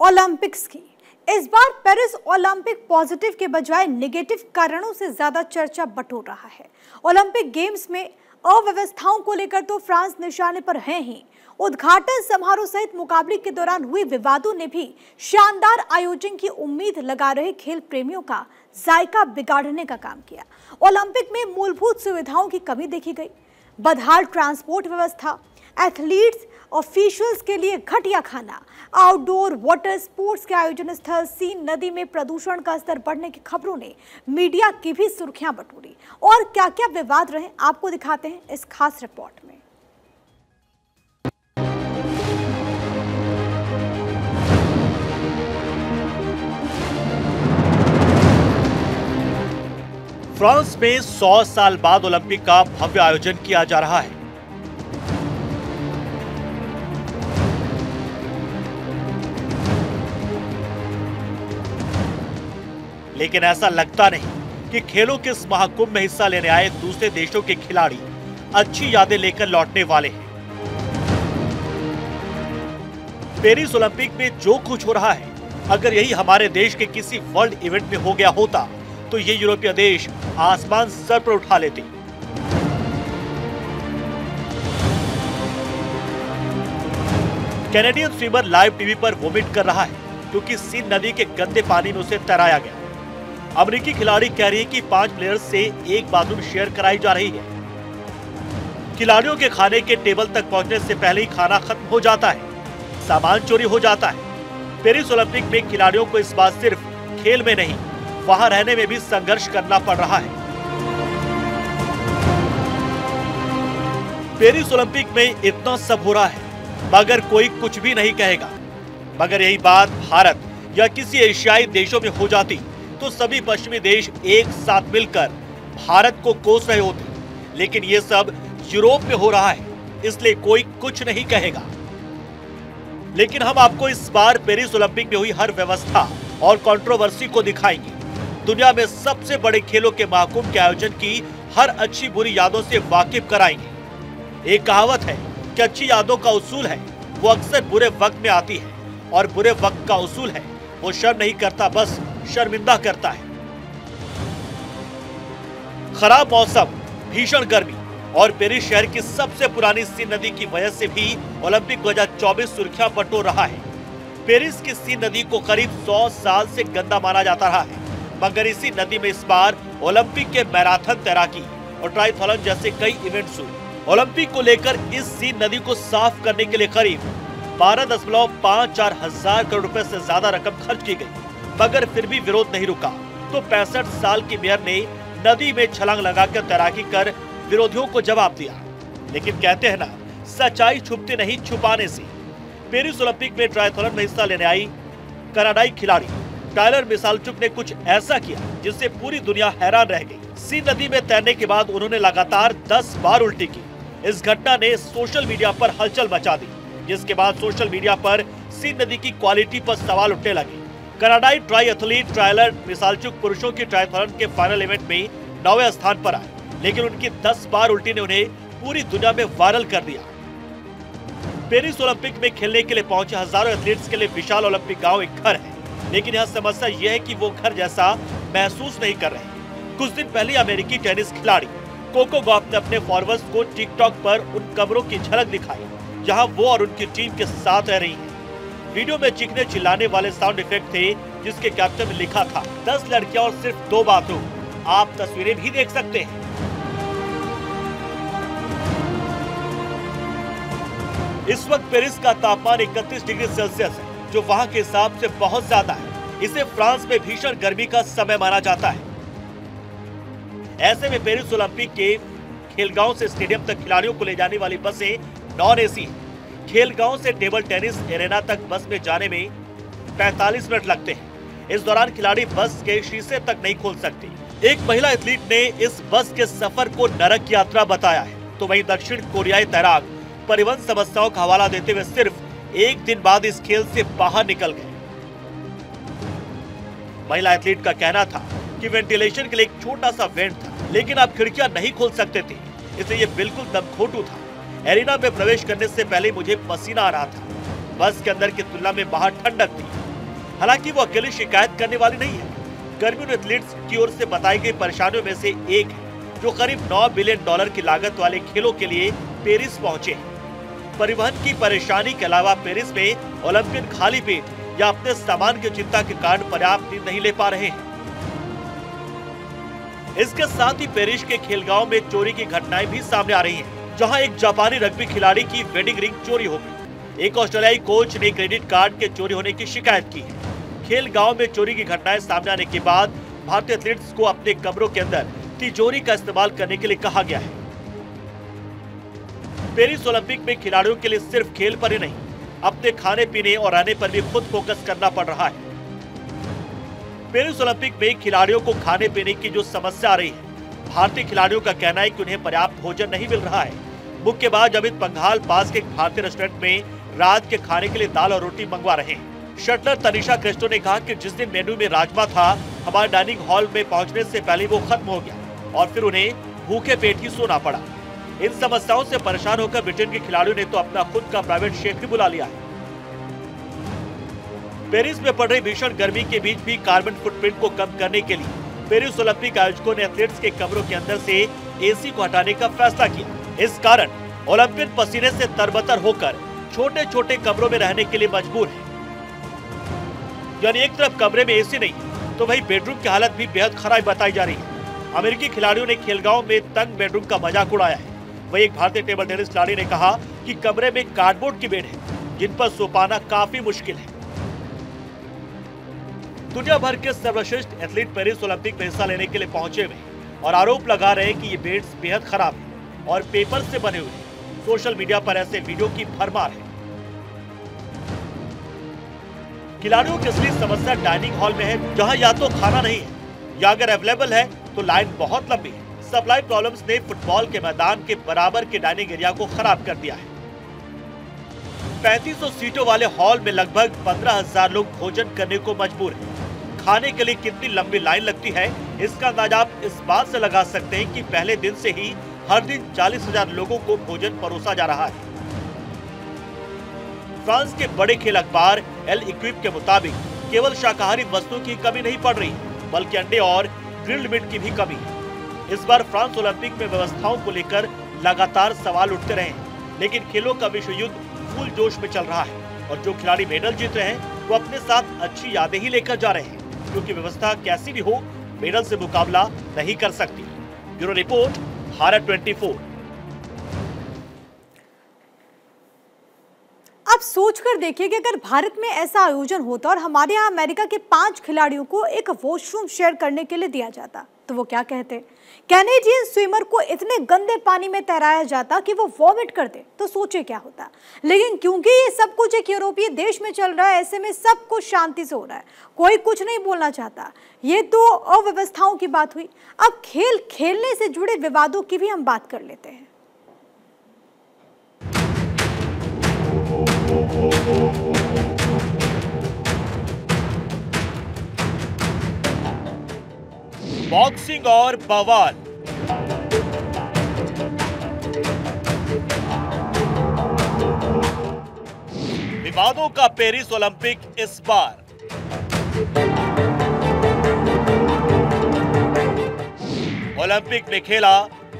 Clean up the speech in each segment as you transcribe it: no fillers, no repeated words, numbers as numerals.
Olympics की। इस बार Paris Olympic positive के बजाय नेगेटिव कारणों से ज्यादा चर्चा बटोर रहा है। ओलंपिक गेम्स में अव्यवस्थाओं को लेकर तो फ्रांस निशाने पर है ही, उद्घाटन समारोह सहित मुकाबले के दौरान हुए विवादों ने भी शानदार आयोजन की उम्मीद लगा रहे खेल प्रेमियों का जायका बिगाड़ने का काम किया। ओलंपिक में मूलभूत सुविधाओं की कमी देखी गई, बदहाल ट्रांसपोर्ट व्यवस्था, एथलीट्स ऑफिशियल्स के लिए घटिया खाना, आउटडोर वाटर स्पोर्ट्स के आयोजन स्थल सीन नदी में प्रदूषण का स्तर बढ़ने की खबरों ने मीडिया की भी सुर्खियां बटोरी। और क्या क्या विवाद रहे आपको दिखाते हैं इस खास रिपोर्ट में। फ्रांस में 100 साल बाद ओलंपिक का भव्य आयोजन किया जा रहा है। लेकिन ऐसा लगता नहीं कि खेलों के इस महाकुंभ में हिस्सा लेने आए दूसरे देशों के खिलाड़ी अच्छी यादें लेकर लौटने वाले हैं। पेरिस ओलंपिक में जो कुछ हो रहा है, अगर यही हमारे देश के किसी वर्ल्ड इवेंट में हो गया होता तो ये यूरोपीय देश आसमान सर पर उठा लेते। कैनेडियन स्विमर लाइव टीवी पर वोमिट कर रहा है क्योंकि सीन नदी के गंदे पानी में उसे तैराया गया। अमेरिकी खिलाड़ी कह रही है कि 5 प्लेयर्स से एक बाथरूम शेयर कराई जा रही है। खिलाड़ियों के खाने के टेबल तक पहुंचने से पहले ही खाना खत्म हो जाता है, सामान चोरी हो जाता है। पेरिस ओलंपिक में खिलाड़ियों को इस बार सिर्फ खेल में नहीं, वहां रहने में भी संघर्ष करना पड़ रहा है। पेरिस ओलंपिक में इतना सब हो रहा है मगर कोई कुछ भी नहीं कहेगा। मगर यही बात भारत या किसी एशियाई देशों में हो जाती तो सभी पश्चिमी देश एक साथ मिलकर भारत को कोस रहे होते। लेकिन ये सब यूरोप में हो रहा है, इसलिए कोई कुछ नहीं कहेगा। लेकिन हम आपको इस बार पेरिस ओलंपिक में हुई हर व्यवस्था और कंट्रोवर्सी को दिखाएंगे। दुनिया में सबसे बड़े खेलों के महाकुंभ के आयोजन की हर अच्छी बुरी यादों से वाकिफ कराएंगे। एक कहावत है कि अच्छी यादों का उसूल है वो अक्सर बुरे वक्त में आती है, और बुरे वक्त का उसूल है वो शर्म नहीं करता, बस शर्मिंदा करता है। खराब मौसम, भीषण गर्मी और पेरिस शहर की सबसे पुरानी सीन नदी की वजह से भी ओलंपिक 2024 सुर्खियां बटोर रहा है। पेरिस की सीन नदी को करीब 100 साल से गंदा माना जाता रहा है, मगर इसी नदी में इस बार ओलंपिक के मैराथन तैराकी और ट्राइथलॉन जैसे कई इवेंट्स हुए। ओलंपिक को लेकर इस सीन नदी को साफ करने के लिए करीब 12.54 हजार करोड़ रुपए से ज्यादा रकम खर्च की गई, मगर फिर भी विरोध नहीं रुका। तो 65 साल की मेयर ने नदी में छलांग लगाकर तैराकी कर विरोधियों को जवाब दिया। लेकिन कहते हैं ना, सच्चाई छुपती नहीं छुपाने से। पेरिस ओलंपिक में ट्राइथलॉन में हिस्सा लेने आई कनाडाई खिलाड़ी टायलर मिसालचुक ने कुछ ऐसा किया जिससे पूरी दुनिया हैरान रह गई। सीन नदी में तैरने के बाद उन्होंने लगातार 10 बार उल्टी की। इस घटना ने सोशल मीडिया पर हलचल मचा दी, जिसके बाद सोशल मीडिया पर सीन नदी की क्वालिटी पर सवाल उठने लगे। कनाडाई ट्राई एथलीट टायलर मिसालचुक पुरुषों की ट्राइथलॉन के फाइनल इवेंट में 9वें स्थान पर आए, लेकिन उनकी 10 बार उल्टी ने उन्हें पूरी दुनिया में वायरल कर दिया। पेरिस ओलंपिक में खेलने के लिए पहुंचे हजारों एथलीट्स के लिए विशाल ओलंपिक गांव एक घर है, लेकिन यहाँ समस्या यह है कि वो घर जैसा महसूस नहीं कर रहे। कुछ दिन पहले अमेरिकी टेनिस खिलाड़ी कोको गॉफ ने अपने फॉलोअर्स को टिकटॉक पर उन कमरों की झलक दिखाई जहां वो और उनकी टीम के साथ रह रही हैं। वीडियो में चीखने चिल्लाने वाले साउंड इफेक्ट थे, जिसके कैप्शन में लिखा था 10 लड़कियां और सिर्फ 2 बाथरूम। आप तस्वीरें भी देख सकते हैं। इस वक्त पेरिस का तापमान 31 डिग्री सेल्सियस है, जो वहां के हिसाब से बहुत ज्यादा है। इसे फ्रांस में भीषण गर्मी का समय माना जाता है। ऐसे में पेरिस ओलंपिक के खेलगांव से स्टेडियम तक खिलाड़ियों को ले जाने वाली बसें नॉन एसी है। खेलगांव से टेबल टेनिस एरेना तक बस में जाने में 45 मिनट लगते हैं। इस दौरान खिलाड़ी बस के शीशे तक नहीं खोल सकते। एक महिला एथलीट ने इस बस के सफर को नरक यात्रा बताया है, तो वहीं दक्षिण कोरियाई तैराक परिवहन समस्याओं का हवाला देते हुए सिर्फ एक दिन बाद इस खेल से बाहर निकल गए। महिला एथलीट का कहना था कि वेंटिलेशन के लिए एक छोटा सा वेंट था, लेकिन आप खिड़कियां नहीं खोल सकते थे, इसलिए ये बिल्कुल दमघोंटू था। एरिना में प्रवेश करने से पहले मुझे पसीना आ रहा था। बस के अंदर की तुलना में बाहर ठंडक थी। हालांकि वो अकेली शिकायत करने वाली नहीं है। गर्मियों एथलीट्स की ओर से बताई गई परेशानियों में से एक है जो करीब $9 बिलियन की लागत वाले खेलों के लिए पेरिस पहुंचे हैं। परिवहन की परेशानी के अलावा पेरिस में ओलंपियन खाली पेट या अपने सामान की चिंता के कारण पर्याप्त नींद नहीं ले पा रहे हैं। इसके साथ ही पेरिस के खेलगांव में चोरी की घटनाएं भी सामने आ रही हैं, जहां एक जापानी रग्बी खिलाड़ी की वेडिंग रिंग चोरी हो गई। एक ऑस्ट्रेलियाई कोच ने क्रेडिट कार्ड के चोरी होने की शिकायत की है। खेल गांव में चोरी की घटनाएं सामने आने के बाद भारतीय एथलीट्स को अपने कमरों के अंदर तिजोरी का इस्तेमाल करने के लिए कहा गया है। पेरिस ओलंपिक में खिलाड़ियों के लिए सिर्फ खेल पर ही नहीं, अपने खाने पीने और रहने पर भी खुद फोकस करना पड़ रहा है। पेरिस ओलंपिक में खिलाड़ियों को खाने पीने की जो समस्या आ रही है, भारतीय खिलाड़ियों का कहना है कि उन्हें पर्याप्त भोजन नहीं मिल रहा है। मुक्केबाज अमित पंघाल पास के एक भारतीय रेस्टोरेंट में रात के खाने के लिए दाल और रोटी मंगवा रहे हैं। शटलर तनिषा क्रिस्टो ने कहा कि जिस दिन मेन्यू में राजमा था, हमारे डाइनिंग हॉल में पहुंचने से पहले वो खत्म हो गया और फिर उन्हें भूखे पेट ही सोना पड़ा। इन समस्याओं से परेशान होकर ब्रिटेन के खिलाड़ियों ने तो अपना खुद का प्राइवेट शेफ भी बुला लिया है। पेरिस में पड़ रही भीषण गर्मी के बीच भी कार्बन फुटप्रिंट को कम करने के लिए पेरिस ओलंपिक आयोजकों ने एथलीट्स के कमरों के अंदर से एसी को हटाने का फैसला किया। इस कारण ओलंपियन पसीने से तरबतर होकर छोटे छोटे कमरों में रहने के लिए मजबूर है। यानी एक तरफ कमरे में एसी नहीं तो वही बेडरूम की हालत भी बेहद खराब बताई जा रही है। अमेरिकी खिलाड़ियों ने खेलगांव में तंग बेडरूम का मजाक उड़ाया है। वही एक भारतीय टेबल टेनिस खिलाड़ी ने कहा कि कमरे में कार्डबोर्ड की बेड है जिन पर सो पाना काफी मुश्किल है। दुनिया भर के सर्वश्रेष्ठ एथलीट पेरिस ओलंपिक में हिस्सा लेने के लिए पहुंचे हुए और आरोप लगा रहे हैं कि ये बेड्स बेहद खराब है और पेपर से बने हुए हैं। सोशल मीडिया पर ऐसे वीडियो की भरमार है। खिलाड़ियों की असली समस्या डाइनिंग हॉल में है, जहां या तो खाना नहीं है या अगर अवेलेबल है तो लाइन बहुत लंबी है। सप्लाई प्रॉब्लम्स ने फुटबॉल के मैदान के बराबर के डाइनिंग एरिया को खराब कर दिया है। 3500 सीटों वाले हॉल में लगभग 15,000 लोग भोजन करने को मजबूर हैं। खाने के लिए कितनी लंबी लाइन लगती है, इसका अंदाजा आप इस बात से लगा सकते हैं कि पहले दिन से ही हर दिन 40,000 लोगों को भोजन परोसा जा रहा है। फ्रांस के बड़े खेल अखबार एल इक्विप के मुताबिक केवल शाकाहारी वस्तुओं की कमी नहीं पड़ रही, बल्कि अंडे और ग्रिल्ड मीट की भी कमी है। इस बार फ्रांस ओलंपिक में व्यवस्थाओं को लेकर लगातार सवाल उठते रहे हैं, लेकिन खेलों का विश्व युद्ध फुल जोश में चल रहा है और जो खिलाड़ी मेडल जीत रहे हैं वो अपने साथ अच्छी यादें ही लेकर जा रहे हैं, क्योंकि व्यवस्था कैसी भी हो मेडल से मुकाबला नहीं कर सकती। Bureau report, Bharat 24। आप सोचकर देखिए कि अगर भारत में ऐसा आयोजन होता और हमारे यहाँ अमेरिका के 5 खिलाड़ियों को एक वॉशरूम शेयर करने के लिए दिया जाता तो वो क्या कहते। कैनेडियन स्विमर को इतने गंदे पानी में तैराया जाता कि वो वॉमिट कर दे तो सोचे क्या होता। लेकिन क्योंकि ये सब कुछ एक यूरोपीय देश में चल रहा है, ऐसे में सब कुछ शांति से हो रहा है, कोई कुछ नहीं बोलना चाहता। ये तो अव्यवस्थाओं की बात हुई। अब खेल खेलने से जुड़े विवादों की भी हम बात कर लेते हैं। बॉक्सिंग और बवाल। विवादों का पेरिस ओलंपिक इस बार। ओलंपिक में खेला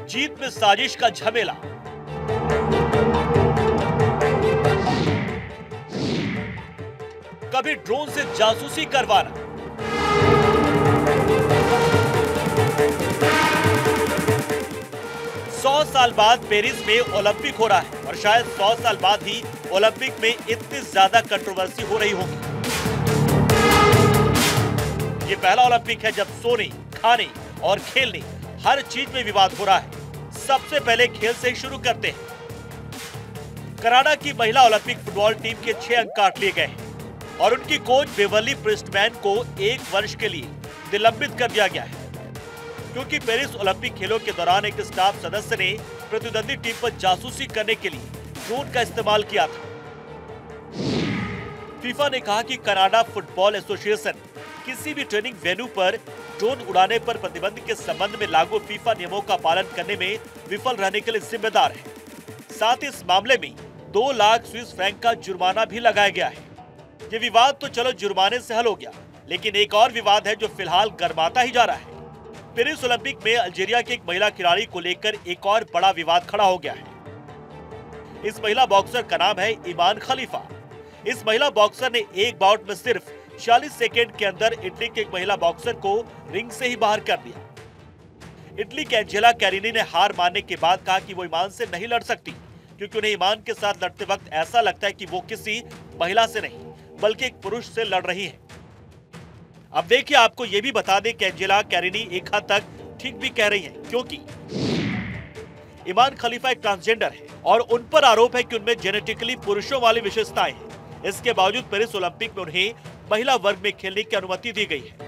जीत में साजिश का झमेला। कभी ड्रोन से जासूसी करवाना, सौ साल बाद पेरिस में ओलंपिक हो रहा है और शायद 100 साल बाद ही ओलंपिक में इतनी ज्यादा कंट्रोवर्सी हो रही होगी। ये पहला ओलंपिक है जब सोने, खाने और खेलने हर चीज में विवाद हो रहा है। सबसे पहले खेल से शुरू करते हैं। कनाडा की महिला ओलंपिक फुटबॉल टीम के 6 अंक काट लिए गए हैं और उनकी कोच बेवर्ली प्रिस्टमैन को 1 वर्ष के लिए निलंबित कर दिया गया है, क्योंकि पेरिस ओलंपिक खेलों के दौरान एक स्टाफ सदस्य ने प्रतिद्वंदी टीम पर जासूसी करने के लिए ड्रोन का इस्तेमाल किया था। फीफा ने कहा कि कनाडा फुटबॉल एसोसिएशन किसी भी ट्रेनिंग वेन्यू पर ड्रोन उड़ाने पर प्रतिबंध के संबंध में लागू फीफा नियमों का पालन करने में विफल रहने के लिए जिम्मेदार है। साथ ही इस मामले में 2 लाख स्विस फ्रैंक का जुर्माना भी लगाया गया है। ये विवाद तो चलो जुर्माने से हल हो गया, लेकिन एक और विवाद है जो फिलहाल गर्माता ही जा रहा है। पेरिस ओलंपिक में अल्जीरिया की एक महिला खिलाड़ी को लेकर एक और बड़ा विवाद खड़ा हो गया है। इस महिला बॉक्सर का नाम है ईमान खलीफा। इस महिला बॉक्सर ने एक बाउट में सिर्फ 46 सेकेंड के अंदर इटली के एक महिला बॉक्सर को रिंग से ही बाहर कर दिया। इटली के एंजेला कैरिनी ने हार मानने के बाद कहा कि वो ईमान से नहीं लड़ सकती, क्योंकि उन्हें ईमान के साथ लड़ते वक्त ऐसा लगता है कि वो किसी महिला से नहीं बल्कि एक पुरुष से लड़ रही है। अब देखिए, आपको ये भी बता दें कि एंजेला कैरिनी एक हद तक ठीक भी कह रही है, क्योंकि ईमान खलीफा एक ट्रांसजेंडर है और उन पर आरोप है कि उनमें जेनेटिकली पुरुषों वाली विशेषताएं हैं। इसके बावजूद पेरिस ओलंपिक में उन्हें महिला वर्ग में खेलने की अनुमति दी गई है।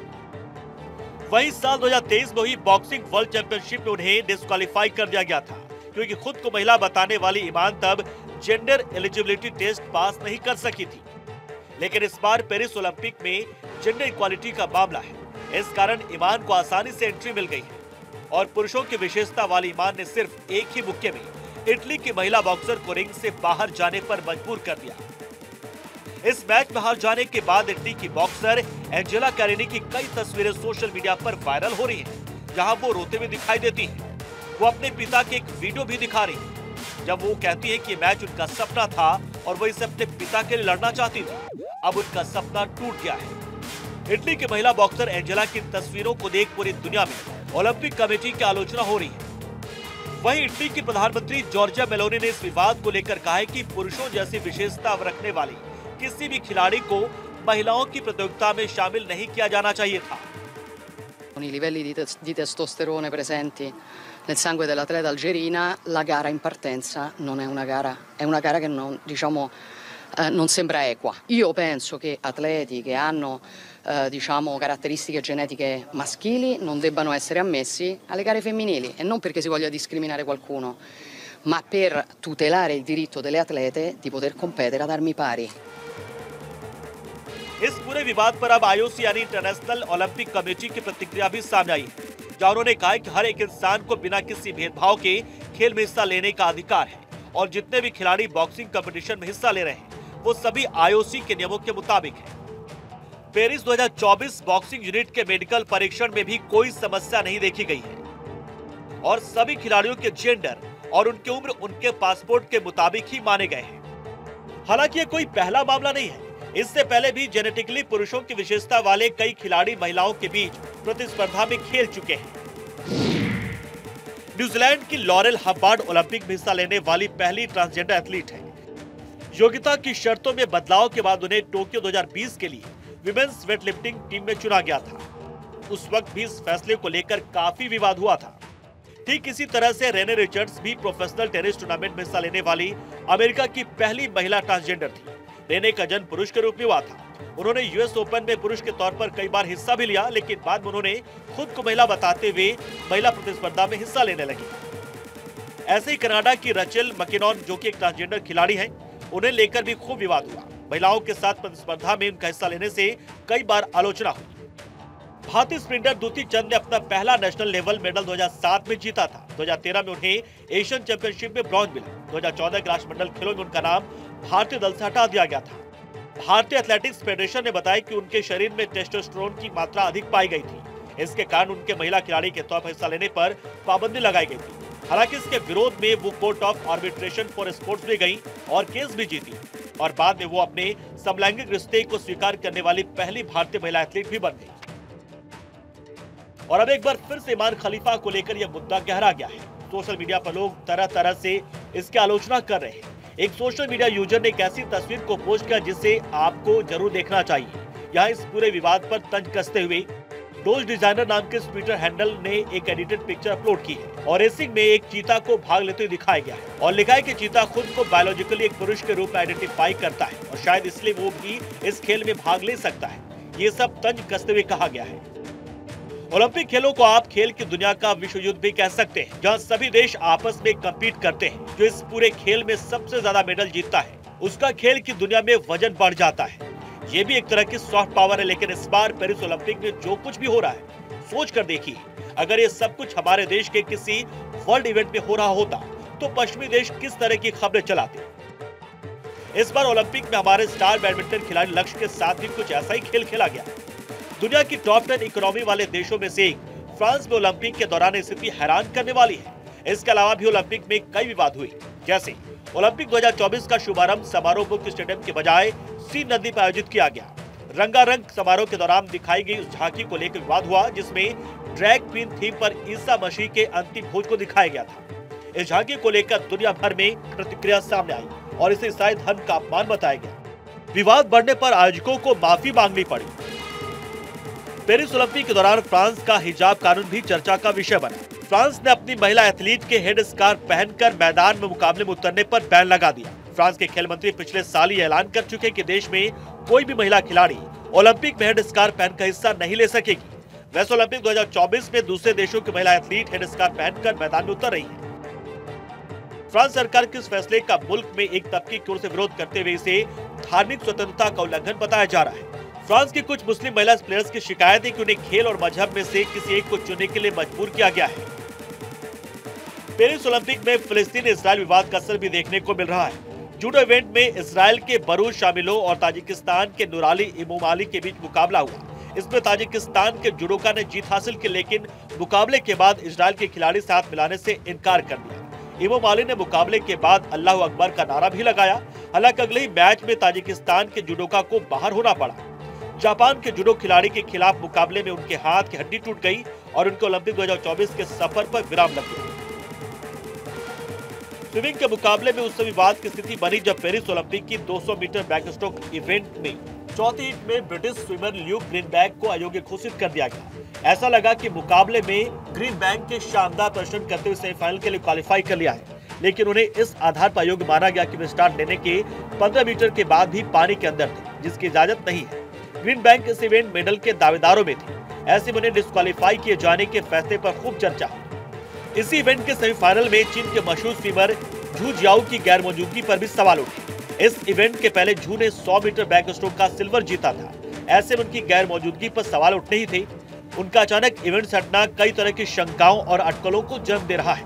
वहीं साल 2023 में हुई बॉक्सिंग वर्ल्ड चैंपियनशिप में उन्हें डिस्क्वालीफाई कर दिया गया था, क्योंकि खुद को महिला बताने वाली ईमान तब जेंडर एलिजिबिलिटी टेस्ट पास नहीं कर सकी थी। लेकिन इस बार पेरिस ओलंपिक में जेंडर इक्वालिटी का मामला है। इस कारण ईमान को आसानी से एंट्री मिल गई है और पुरुषों की विशेषता वाली ईमान ने सिर्फ एक ही मुक्के में इटली की महिला बॉक्सर को रिंग से बाहर जाने पर मजबूर कर दिया। इस मैच में हार जाने के बाद इटली की बॉक्सर एंजेला कैरिनी की कई तस्वीरें सोशल मीडिया पर वायरल हो रही हैं, जहां वो रोते हुए दिखाई देती हैं। वो अपने पिता के एक वीडियो भी दिखा रही है, जब वो कहती है कि मैच उनका सपना था और वो इसे अपने पिता के लिए लड़ना चाहती थी। अब उनका सपना टूट गया है। इटली की महिला बॉक्सर एंजेला की तस्वीरों को देख पूरी दुनिया में ओलंपिक कमेटी की आलोचना हो रही है। वहीं इटली की प्रधानमंत्री जॉर्जिया मेलोनी ने इस विवाद को लेकर कहा है कि पुरुषों जैसी विशेषता रखने वाली किसी भी खिलाड़ी को महिलाओं की प्रतियोगिता में शामिल नहीं किया जाना चाहिए था। Con i livelli di testosterone presenti nel sangue dell'atleta algerina, la gara in partenza non è una gara, è una gara che non, diciamo, non sembra equa. Io penso che atleti che hanno diciamo, caratteristiche genetiche maschili non debbano essere ammessi alle gare femminili, e non perché si voglia discriminare qualcuno, ma per tutelare il diritto delle atlete di poter competere ad armi pari. इस पूरे विवाद पर अब IOC यानी international Olympic committee की प्रतिक्रिया भी सामने आई है, जहां उन्होंने कहा कि हर एक इंसान को बिना किसी भेदभाव के खेल में हिस्सा लेने का अधिकार है और जितने भी खिलाड़ी बॉक्सिंग कंपटीशन में हिस्सा ले रहे हैं वो सभी आईओसी के नियमों के मुताबिक है। पेरिस 2024 बॉक्सिंग यूनिट के मेडिकल परीक्षण में भी कोई समस्या नहीं देखी गई है और सभी खिलाड़ियों के जेंडर और उनकी उम्र उनके पासपोर्ट के मुताबिक ही माने गए हैं। हालांकि ये कोई पहला मामला नहीं है, इससे पहले भी जेनेटिकली पुरुषों की विशेषता वाले कई खिलाड़ी महिलाओं के बीच प्रतिस्पर्धा में खेल चुके हैं। न्यूजीलैंड की लॉरेल हब्बार्ड ओलंपिक में हिस्सा लेने वाली पहली ट्रांसजेंडर एथलीट है। योग्यता की शर्तों में बदलाव के बाद उन्हें टोक्यो 2020 के लिए विमेंस वेटलिफ्टिंग टीम में चुना गया था। उस वक्त भी इस फैसले को लेकर काफी विवाद हुआ था। ठीक इसी तरह से रेने रिचर्ड्स भी प्रोफेशनल टेनिस टूर्नामेंट में हिस्सा लेने वाली अमेरिका की पहली महिला ट्रांसजेंडर थी। रेने का जन्म पुरुष के रूप में हुआ था। उन्होंने यूएस ओपन में पुरुष के तौर पर कई बार हिस्सा भी लिया, लेकिन बाद में उन्होंने खुद को महिला बताते हुए महिला प्रतिस्पर्धा में हिस्सा लेने लगी। ऐसे ही कनाडा की रचेल मैकिनॉन, जो कि एक ट्रांसजेंडर खिलाड़ी है, उन्हें लेकर भी खूब विवाद हुआ। महिलाओं के साथ प्रतिस्पर्धा में उनका हिस्सा लेने से कई बार आलोचना हुई। भारतीय स्प्रिंटर द्युति चंद ने अपना पहला नेशनल लेवल मेडल 2007 में जीता था। 2013 में उन्हें एशियन चैंपियनशिप में ब्रॉन्ज मिला। 2014 के राष्ट्रमंडल खेलों में उनका नाम भारतीय दल से हटा दिया गया था। भारतीय एथलेटिक्स फेडरेशन ने बताया कि उनके शरीर में टेस्टोस्टेरोन की मात्रा अधिक पाई गई थी। इसके कारण उनके महिला खिलाड़ी के तौर पर हिस्सा लेने पर पाबंदी लगाई गई थी। हालांकि इसके विरोध में वो court of arbitration for sports में गई और केस भी जीती और बाद में वो अपने समलैंगिक रिश्ते को स्वीकार करने वाली पहली भारतीय महिला एथलीट भी बन गई। और अब एक बार फिर से ईमान खलीफा को लेकर यह मुद्दा गहरा गया है। सोशल मीडिया पर लोग तरह तरह से इसकी आलोचना कर रहे हैं। एक सोशल मीडिया यूजर ने एक ऐसी तस्वीर को पोस्ट किया जिसे आपको जरूर देखना चाहिए। यहाँ इस पूरे विवाद पर तंज कसते हुए डोज डिजाइनर नाम के ट्विटर हैंडल ने एक एडिटेड पिक्चर अपलोड की है और रेसिंग में एक चीता को भाग लेते हुए दिखाया गया है और लिखा है कि चीता खुद को बायोलॉजिकली एक पुरुष के रूप में आइडेंटिफाई करता है और शायद इसलिए वो भी इस खेल में भाग ले सकता है। ये सब तंज कसते हुए कहा गया है। ओलंपिक खेलों को आप खेल की दुनिया का विश्व युद्ध भी कह सकते हैं, जहां सभी देश आपस में कम्पीट करते हैं। जो इस पूरे खेल में सबसे ज्यादा मेडल जीतता है उसका खेल की दुनिया में वजन बढ़ जाता है। ये भी एक तरह की सॉफ्ट पावर है। लेकिन इस बार पेरिस ओलंपिक में जो कुछ भी हो रहा है, सोच कर देखिए, अगर ये सब कुछ हमारे देश के किसी वर्ल्ड इवेंट में हो रहा होता तो पश्चिमी देश किस तरह की खबरें चलाते। इस बार ओलंपिक में हमारे स्टार बैडमिंटन खिलाड़ी लक्ष्य के साथ भी कुछ ऐसा ही खेल खेला गया। दुनिया की टॉप 10 इकोनॉमी वाले देशों में से एक फ्रांस में ओलंपिक के दौरान स्थिति हैरान करने वाली है। इसके अलावा भी ओलंपिक में कई विवाद हुए, जैसे ओलंपिक 2024 का शुभारंभ समारोह मुख्य स्टेडियम के बजाय सीन नदी पर आयोजित किया गया। रंगारंग समारोह के दौरान दिखाई गई उस झांकी को लेकर विवाद हुआ, जिसमें ड्रैग क्वीन थीम पर ईसा मसीह के अंतिम भोज को दिखाया गया था। इस झांकी को लेकर दुनिया भर में प्रतिक्रिया सामने आई और इसे ईसाई धर्म का अपमान बताया गया। विवाद बढ़ने पर आयोजकों को माफी मांगनी पड़ी। पेरिस ओलंपिक के दौरान फ्रांस का हिजाब कानून भी चर्चा का विषय बना। फ्रांस ने अपनी महिला एथलीट के हेड स्कार्फ पहनकर मैदान में मुकाबले में उतरने पर बैन लगा दिया। फ्रांस के खेल मंत्री पिछले साल ही ऐलान कर चुके कि देश में कोई भी महिला खिलाड़ी ओलंपिक में हेड स्कार्फ पहनकर हिस्सा नहीं ले सकेगी। वैसे ओलंपिक 2024 में दूसरे देशों की महिला एथलीट हेड स्कार्फ पहनकर मैदान में उतर रही है। फ्रांस सरकार के इस फैसले का मुल्क में एक तबके की ओर से विरोध करते हुए इसे धार्मिक स्वतंत्रता का उल्लंघन बताया जा रहा है। फ्रांस की कुछ मुस्लिम महिला प्लेयर्स की शिकायत है कि उन्हें खेल और मजहब में से किसी एक को चुनने के लिए मजबूर किया गया है। पेरिस ओलंपिक में फिलिस्तीन इसराइल विवाद का असर भी देखने को मिल रहा है। जूडो इवेंट में इसराइल के बरूज शामिलो और ताजिकिस्तान के नूराली इमोमाली के बीच मुकाबला हुआ। इसमें ताजिकिस्तान के जुडोका ने जीत हासिल की, लेकिन मुकाबले के बाद इसराइल के खिलाड़ी से हाथ मिलाने से इनकार कर दिया। इमोमाली ने मुकाबले के बाद अल्लाह अकबर का नारा भी लगाया। हालांकि अगले ही मैच में ताजिकिस्तान के जुडोका को बाहर होना पड़ा। जापान के जुडो खिलाड़ी के खिलाफ मुकाबले में उनके हाथ की हड्डी टूट गई और उनके ओलंपिक 2024 के सफर पर विराम लग गया। स्विमिंग के मुकाबले में उस समय विवाद की स्थिति बनी जब पेरिस ओलंपिक की 200 मीटर बैकस्ट्रोक इवेंट में चौथी हीट में ब्रिटिश स्विमर ल्यूक ग्रीनबैक को अयोग्य घोषित कर दिया गया। ऐसा लगा कि मुकाबले में ग्रीनबैक के शानदार प्रदर्शन करते हुए सेमीफाइनल के लिए क्वालिफाई कर लिया है, लेकिन उन्हें इस आधार पर अयोग्य माना गया कि वे स्टार्ट लेने के 15 मीटर के बाद भी पानी के अंदर थे, जिसकी इजाजत नहीं है। ग्रीनबैक इस इवेंट मेडल के दावेदारों में थे। ऐसे में उन्हें डिस्क्वालीफाई किए जाने के फैसले पर खूब चर्चा हुई। इसी इवेंट के सेमीफाइनल में चीन के मशहूर स्विमर झू जियाओ की गैर मौजूदगी पर भी सवाल उठे। इस इवेंट के पहले झू ने 100 मीटर बैक स्ट्रोक का सिल्वर जीता था। ऐसे में उनकी गैर मौजूदगी पर सवाल उठने ही थे। उनका अचानक इवेंट से हटना कई तरह की शंकाओं और अटकलों को जन्म दे रहा है।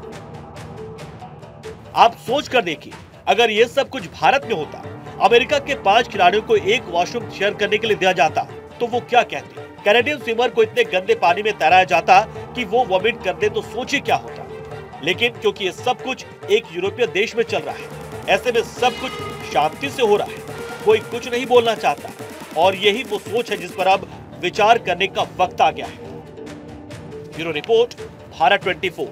आप सोच कर देखिए, अगर ये सब कुछ भारत में होता, अमेरिका के 5 खिलाड़ियों को एक वॉशरूम शेयर करने के लिए दिया जाता, तो वो क्या कहते? कैनेडियन स्विमर को इतने गंदे पानी में तैराया जाता कि वो वॉमिट कर दे, तो सोचिए क्या होता। लेकिन क्योंकि ये सब कुछ एक यूरोपीय देश में चल रहा है, ऐसे में सब कुछ शांति से हो रहा है, कोई कुछ नहीं बोलना चाहता, और यही वो सोच है जिस पर अब विचार करने का वक्त आ गया है। Bureau report, Bharat 24।